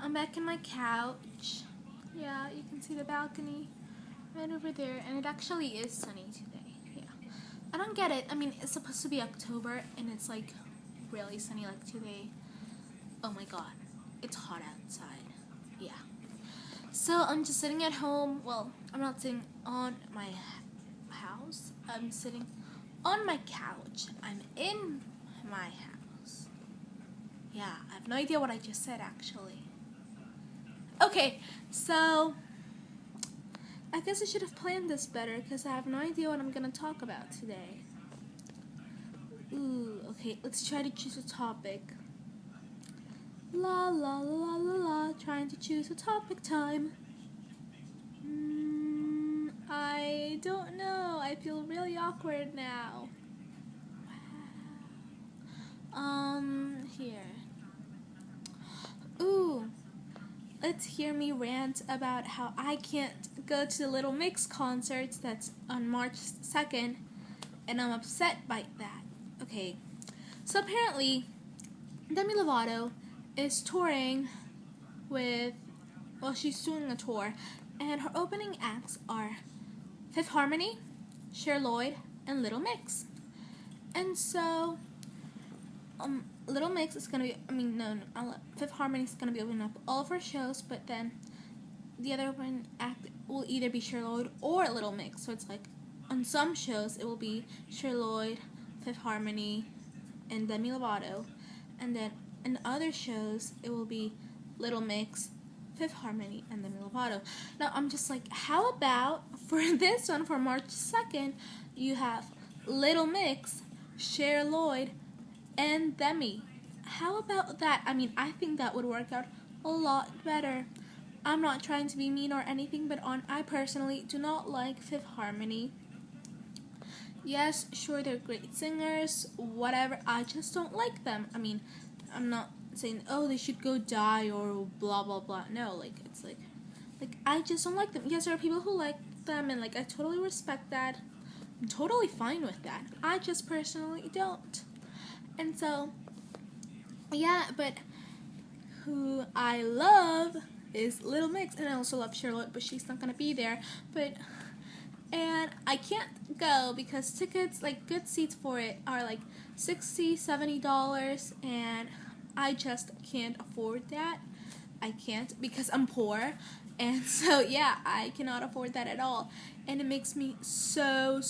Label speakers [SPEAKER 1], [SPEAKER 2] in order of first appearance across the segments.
[SPEAKER 1] I'm back in my couch. Yeah, you can see the balcony right over there, and it actually is sunny today. Yeah. I don't get it. I mean, it's supposed to be October, and it's like really sunny like today. Oh my god. It's hot outside. Yeah. So I'm just sitting at home. Well, I'm not sitting on my house. I'm sitting on my couch. I'm in my house. Yeah, I have no idea what I just said actually. Okay, so I guess I should have planned this better because I have no idea what I'm going to talk about today. Ooh, okay, let's try to choose a topic. La la la la la, trying to choose a topic time. I don't know. I feel really awkward now. Wow. Here. Ooh. Let's hear me rant about how I can't go to the Little Mix concerts that's on March 2nd, and I'm upset by that. Okay. So apparently, Demi Lovato is touring with, well, she's doing a tour, and her opening acts are Fifth Harmony, Cher Lloyd, and Little Mix. And so, Little Mix is gonna be, Fifth Harmony is gonna be opening up all of her shows, but then the other one act will either be Cher Lloyd or Little Mix. So it's like, on some shows it will be Cher Lloyd, Fifth Harmony, and Demi Lovato, and then in other shows it will be Little Mix, Fifth Harmony, and Demi Lovato. Now I'm just like, how about for this one, for March 2nd, you have Little Mix, Cher Lloyd, and Demi. How about that? I mean, I think that would work out a lot better. I'm not trying to be mean or anything, but I personally do not like Fifth Harmony. Yes, sure, they're great singers, whatever. I just don't like them. I mean, I'm not saying, oh, they should go die or blah, blah, blah. No, it's like, I just don't like them. Yes, there are people who like them, and, I totally respect that. I'm totally fine with that. I just personally don't. And so, yeah, but who I love is Little Mix, and I also love Charlotte, but she's not gonna be there. And I can't go because tickets, good seats for it, are $60, $70, and I just can't afford that. I can't because I'm poor, and so yeah, I cannot afford that at all. And it makes me so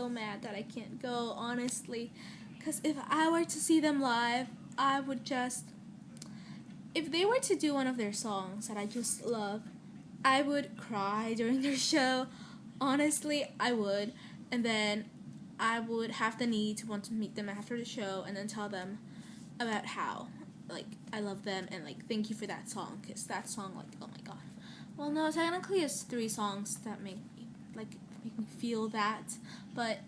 [SPEAKER 1] mad that I can't go, honestly. Because if I were to see them live, I would just, if they were to do one of their songs that I just love, I would cry during their show. Honestly, I would. And then I would have the need to want to meet them after the show and then tell them about how, I love them and, thank you for that song. Because that song, oh my god. Well, no, technically it's 3 songs that make me, make me feel that. But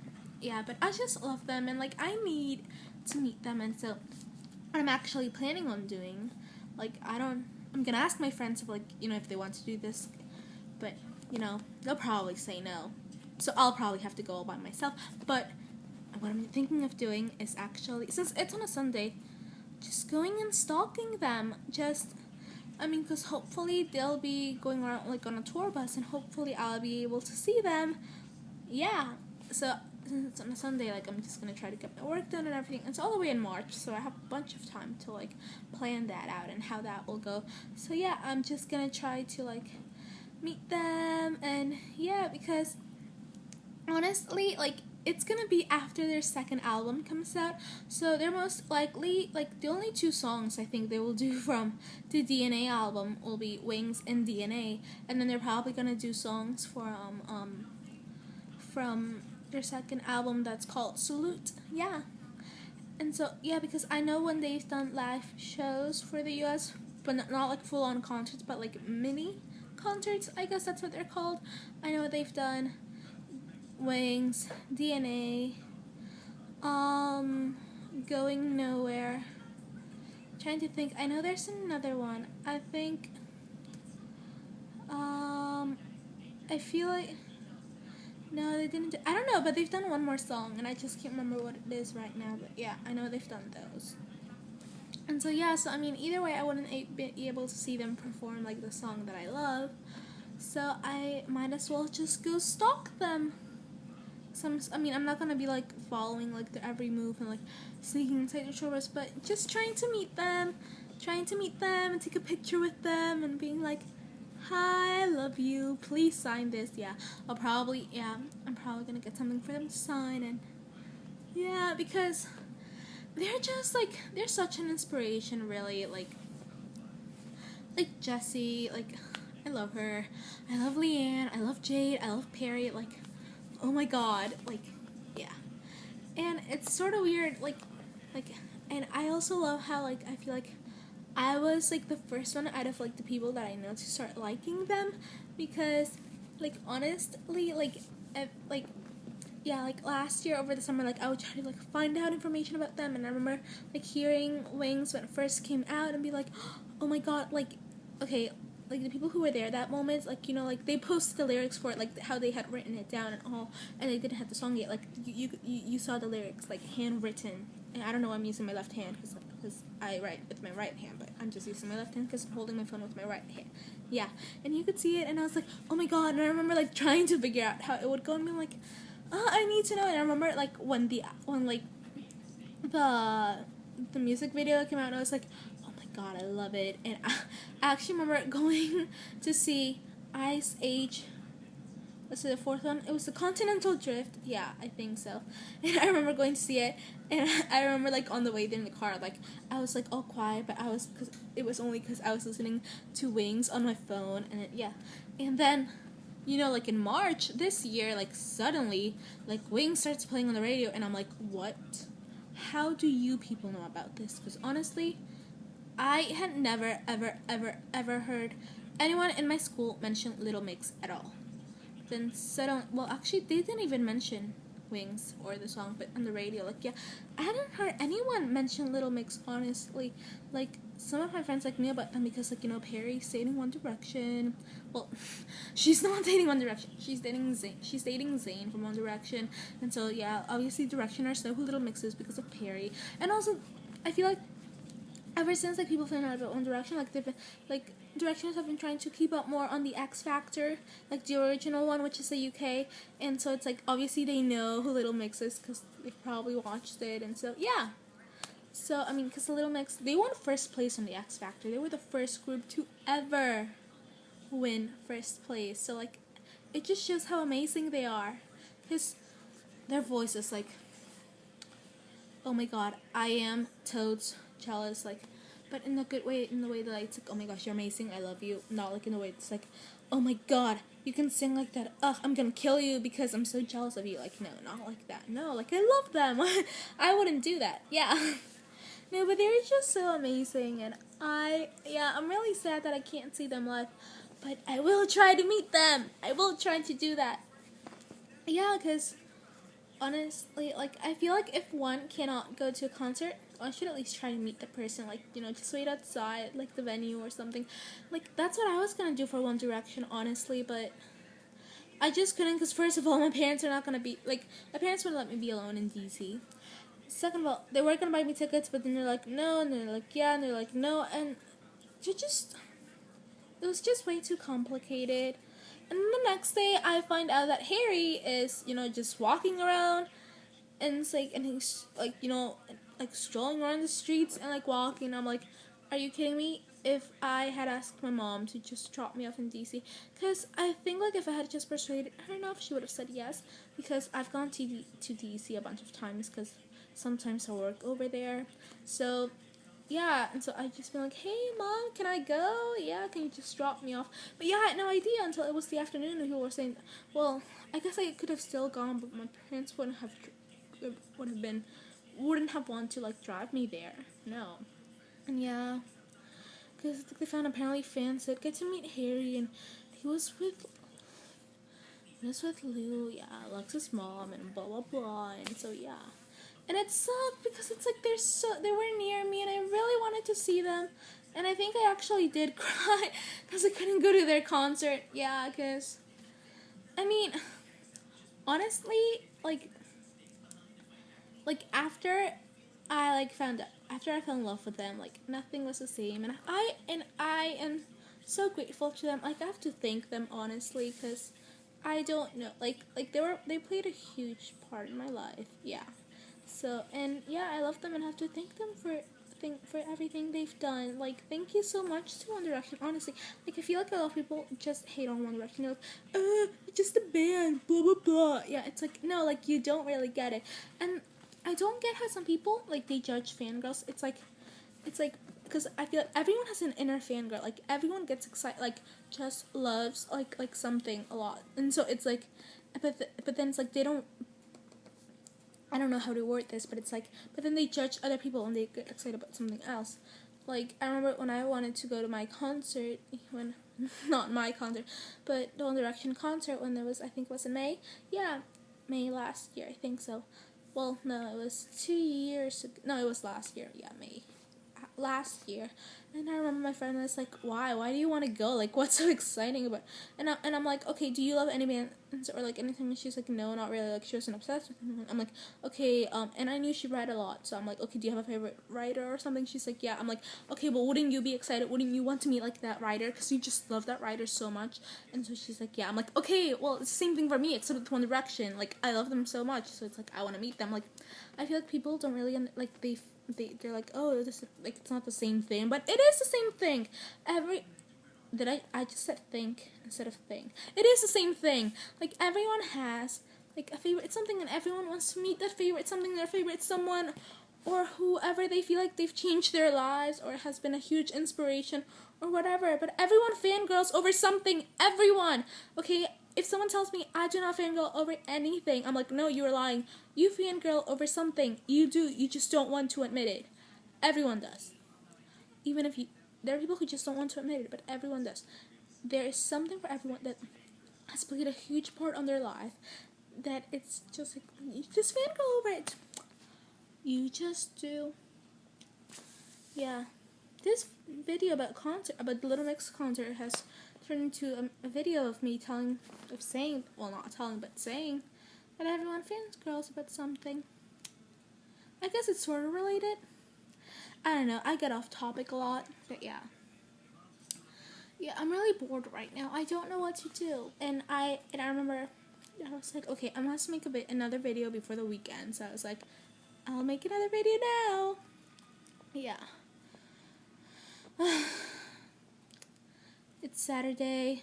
[SPEAKER 1] yeah, but I just love them, and I need to meet them, and so what I'm actually planning on doing, I'm gonna ask my friends if they want to do this, but they'll probably say no, so I'll probably have to go all by myself. But what I'm thinking of doing is actually, since it's on a Sunday, just going and stalking them, because hopefully they'll be going around on a tour bus, and hopefully I'll be able to see them. Yeah, so since it's on a Sunday, I'm just gonna try to get my work done and everything. It's all the way in March, so I have a bunch of time to plan that out and how that will go. So yeah, I'm just gonna try to meet them, and yeah, because honestly, it's gonna be after their second album comes out, so they're most likely, the only 2 songs I think they will do from the DNA album will be Wings and DNA, and then they're probably gonna do songs from their second album that's called Salute. Yeah. And so, yeah, because I know when they've done live shows for the US, but not full-on concerts, but mini concerts, I guess that's what they're called. I know they've done Wings, DNA, Going Nowhere. I'm trying to think. I know there's another one. I think, I feel like, no, they didn't. I don't know, but they've done one more song, and I just can't remember what it is right now. But yeah, I know they've done those. And so yeah, so I mean, either way, I wouldn't be able to see them perform like the song that I love. So I might as well just go stalk them. I mean, I'm not gonna be like following like their every move and like sneaking inside their showers, but just trying to meet them, and take a picture with them, and being like, "Hi, I love you. Please sign this." Yeah, I'm probably gonna get something for them to sign, and yeah, because they're just like they're such an inspiration, really. Like Jessie, like I love her. I love Leanne. I love Jade. I love Perry. Like, oh my god, like, yeah. And it's sort of weird, like, and I also love how like I feel like I was like the first one out of like the people that I know to start liking them, because like honestly, like yeah, like last year over the summer, like I would try to like find out information about them, and I remember like hearing Wings when it first came out and be like, oh my god, like, okay, like the people who were there that moment, like, you know, like they posted the lyrics for it, like how they had written it down and all, and they didn't have the song yet. Like you saw the lyrics like handwritten, and I don't know, I'm using my left hand because I write with my right hand, but I'm just using my left hand because I'm holding my phone with my right hand. Yeah, and you could see it, and I was like, oh my god, and I remember like trying to figure out how it would go, and being like, oh, I need to know. And I remember like when like the music video came out, and I was like, oh my god, I love it. And I actually remember going to see Ice Age. Was it the fourth one? It was the Continental Drift. Yeah, I think so. And I remember going to see it, and I remember like on the way there in the car, like I was like all quiet, but it was only because I was listening to Wings on my phone, and yeah, and then, you know, like in March this year, like suddenly, like Wings starts playing on the radio, and I'm like, what? How do you people know about this? Because honestly, I had never, ever heard anyone in my school mention Little Mix at all. Then suddenly, well, actually, they didn't even mention Wings or the song, but on the radio, like, yeah, I hadn't heard anyone mention Little Mix, honestly. Like, some of my friends like knew about them because, like, you know, Perry's dating One Direction. Well, she's not dating One Direction. She's dating Zayn from One Direction. And so, yeah, obviously Directioners know who Little Mix is because of Perry. And also, I feel like ever since like people found out about One Direction, like they've been like Directioners have been trying to keep up more on the X Factor, like the original one, which is the UK, and so it's like obviously they know who Little Mix is because they've probably watched it, and so yeah. So I mean, because the Little Mix, they won first place on the X Factor. They were the first group to ever win first place. So like, it just shows how amazing they are. Because their voices, like, oh my god, I am totes jealous, like, but in a good way, in the way that it's like, oh my gosh, you're amazing, I love you, not like in the way it's like, oh my god, you can sing like that, ugh, I'm gonna kill you because I'm so jealous of you. Like, no, not like that. No, like, I love them. I wouldn't do that. Yeah. No, but they're just so amazing, and I'm really sad that I can't see them live, but I will try to meet them. I will try to do that. Yeah, because honestly, like, I feel like if one cannot go to a concert, I should at least try to meet the person, like, you know, just wait outside, like, the venue or something. Like, that's what I was gonna do for One Direction, honestly, but I just couldn't, because first of all, my parents are not gonna be, like, my parents wouldn't let me be alone in DC. Second of all, they were gonna buy me tickets, but then they're like, no, and they're like, yeah, and they're like, no, and it was just way too complicated. And then the next day, I find out that Harry is, you know, just walking around, and it's like, and he's like, you know, like strolling around the streets and like walking. I'm like, are you kidding me? If I had asked my mom to just drop me off in DC, because I think like if I had just persuaded her enough, she would have said yes. Because I've gone to DC a bunch of times, because sometimes I work over there. So yeah, and so I just been like, hey mom, can I go? Yeah, can you just drop me off? But yeah, I had no idea until it was the afternoon, and people were saying, well, I guess I could have still gone, but my parents wouldn't have wanted to like drive me there. No. And yeah, because they found apparently fans that get to meet Harry, and he was with Lou, yeah, Alexa's mom, and blah blah blah, and so yeah. And it sucked because it's like they were near me, and I really wanted to see them, and I think I actually did cry because I couldn't go to their concert. Yeah, because I mean, honestly, like after I like found out, after I fell in love with them, like nothing was the same, and I am so grateful to them. Like I have to thank them honestly, because I don't know, like they played a huge part in my life. Yeah. So and yeah, I love them and have to thank them for everything they've done. Like thank you so much to One Direction. Honestly, like I feel like a lot of people just hate on One Direction. They're like, it's just a band, blah blah blah. Yeah, it's like no, like you don't really get it. And I don't get how some people like they judge fangirls. It's like because I feel like everyone has an inner fangirl. Like everyone gets excited, like just loves like something a lot, and so it's like, but then it's like they don't. I don't know how to word this, but it's like, but then they judge other people and they get excited about something else. Like I remember when I wanted to go to my concert, when not my concert, but the One Direction concert when there was, I think it was in May. Yeah, May last year, I think so. Well, no, it was 2 years ago. No, it was last year. Yeah, May. Last year. And I remember my friend was like, why do you want to go, like what's so exciting about, and I'm like, okay, do you love any bands or like anything? And she's like, no, not really, like she wasn't obsessed with them. I'm like, okay, and I knew she read a lot, so I'm like, okay, do you have a favorite writer or something? She's like, yeah. I'm like, okay, well, wouldn't you be excited, wouldn't you want to meet like that writer, because you just love that writer so much? And so she's like, yeah. I'm like, okay, well, it's the same thing for me, except with One Direction, like I love them so much, so it's like I want to meet them. Like I feel like people don't really like they're like, oh, this, like it's not the same thing, but it is the same thing. I just said think instead of thing. It is the same thing. Like everyone has like a favorite something, and everyone wants to meet that favorite something, their favorite someone, or whoever they feel like they've changed their lives or has been a huge inspiration or whatever. But everyone fangirls over something. Everyone. Okay, if someone tells me I do not fangirl over anything, I'm like, no, you're lying. You fangirl over something. You do. You just don't want to admit it. Everyone does. Even if there are people who just don't want to admit it, but everyone does. There is something for everyone that has played a huge part on their life, that it's just like, you just fangirl over it. You just do. Yeah. This video about the Little Mix concert has turned into a video of me saying that everyone fangirls about something. I guess it's sort of related. I don't know, I get off topic a lot, but yeah. Yeah, I'm really bored right now. I don't know what to do. And I remember I was like, okay, I must make another video before the weekend. So I was like, I'll make another video now. Yeah. It's Saturday,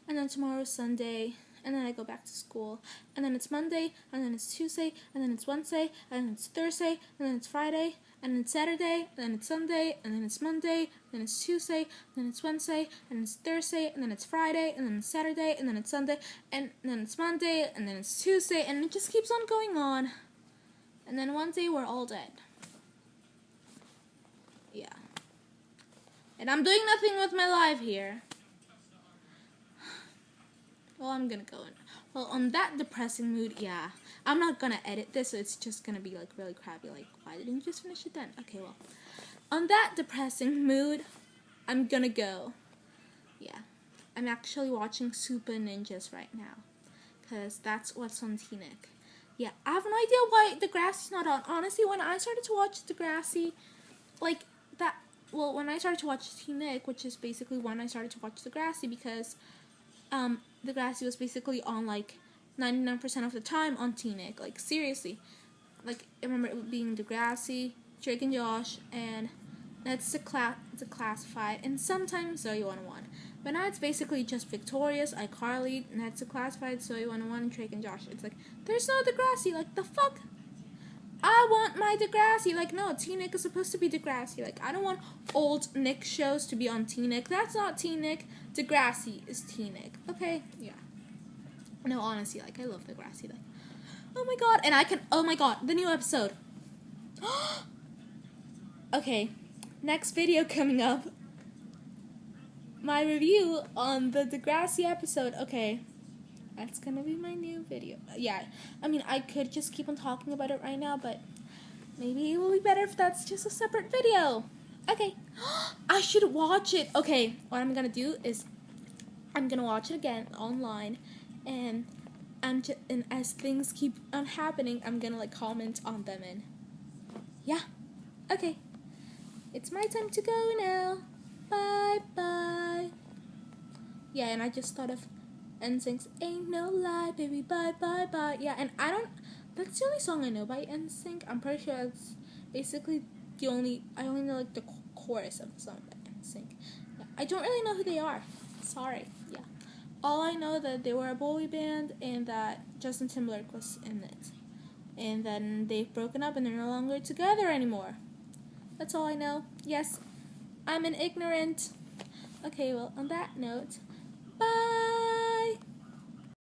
[SPEAKER 1] and then tomorrow's Sunday, and then I go back to school, and then it's Monday, and then it's Tuesday, and then it's Wednesday, and then it's Thursday, and then it's Friday, and then it's Saturday, and then it's Sunday, and then it's Monday, and then it's Tuesday, and then it's Wednesday, and then it's Thursday, and then it's Friday, and then it's Saturday, and then it's Sunday, and then it's Monday, and then it's Tuesday, and it just keeps on going on. And then one day we're all dead. Yeah. And I'm doing nothing with my life here. Well, I'm gonna go in. Well, on that depressing mood, yeah. I'm not gonna edit this, so it's just gonna be like really crappy. Like, why didn't you just finish it then? Okay, well. On that depressing mood, I'm gonna go. Yeah. I'm actually watching Super Ninjas right now, because that's what's on TNIC. Yeah, I have no idea why Degrassi's not on. Honestly, when I started to watch Degrassi, like, that, well, when I started to watch TNIC, which is basically when I started to watch Degrassi, because, Degrassi was basically on, like, 99% of the time on TNIC, like, seriously. Like, I remember it being Degrassi, Drake and Josh, and that's the Classified, and sometimes Zoe 101. But now it's basically just Victorious, iCarly, That's the Classified, Zoe 101, Drake and Josh. It's like, there's no Degrassi, like, the fuck? I want my Degrassi. Like, no, TNIC is supposed to be Degrassi. Like, I don't want old Nick shows to be on TNIC. That's not TNIC. Degrassi is TNIC. Okay? Yeah. No, honestly, like, I love Degrassi. Like, oh my god. And oh my god, the new episode. Okay. Next video coming up. My review on the Degrassi episode. Okay. That's gonna be my new video. Yeah, I mean, I could just keep on talking about it right now, but maybe it will be better if that's just a separate video. Okay. I should watch it. Okay, what I'm gonna do is I'm gonna watch it again online, and as things keep on happening, I'm gonna, like, comment on them, and yeah. Okay, it's my time to go now. Bye bye. Yeah, and I just thought of NSYNC's Ain't No Lie, Baby, Bye Bye Bye. Yeah, and that's the only song I know by NSYNC. I'm pretty sure it's basically I only know like the chorus of the song by NSYNC. Yeah, I don't really know who they are. Sorry. Yeah. All I know that they were a boy band and that Justin Timberlake was in it. And then they've broken up and they're no longer together anymore. That's all I know. Yes, I'm an ignorant. Okay, well, on that note,